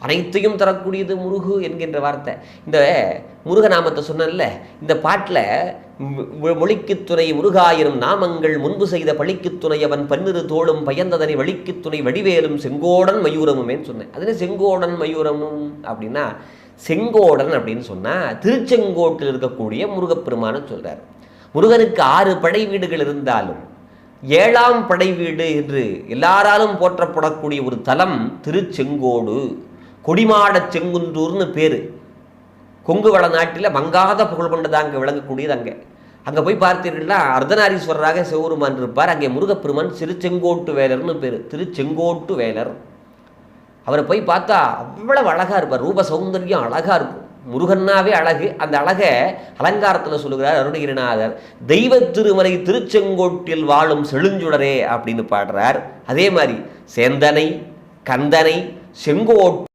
அனைத்தையும் தரக்கூடியது முருகு என்கின்ற வார்த்தை. இந்த முருகநாமத்தை சொன்னல, இந்த பாட்டில் மொழிக்கு துணை முருகாயிரம் நாமங்கள் முன்பு செய்த பழிக்கு துணை அவன் பன்னிரு தோளும் பயந்ததனை வழிக்கு துணை வடிவேலும் செங்கோடன் மயூரமுமேன்னு சொன்னேன். அதுல செங்கோடன் மயூரமும் அப்படின்னா, செங்கோடன் அப்படின்னு சொன்னால் திருச்செங்கோட்டில் இருக்கக்கூடிய முருகப்பெருமானை சொல்கிறார். முருகனுக்கு 6 படை வீடுகள் இருந்தாலும் 7ஆம் படை வீடு என்று எல்லாராலும் போற்றப்படக்கூடிய ஒரு தலம் திருச்செங்கோடு. கொடிமாட செங்குன்றூர்னு பேர். கொங்கு வள நாட்டில் மங்காத புகழ் கொண்டது அங்கே விளங்கக்கூடியது. அங்கே போய் பார்த்தீர்கள்னா அர்த்தநாரீஸ்வரராக சிவபெருமான் இருப்பார். அங்கே முருகப்பெருமான் திருச்செங்கோட்டு வேலர்னு பேர். திருச்செங்கோட்டு வேலர். அவரை போய் பார்த்தா அவ்வளவு அழகாக இருப்பார். ரூப சௌந்தர்யம் அழகாக இருக்கும். முருகன்னாவே அழகு. அந்த அழகை அலங்காரத்தில் சொல்லுகிறார் அருணகிரிநாதர். தெய்வ திருமலை திருச்செங்கோட்டில் வாழும் செழுஞ்சுடரே அப்படின்னு பாடுறார். அதே மாதிரி சேந்தனை கந்தனை செங்கோட்டு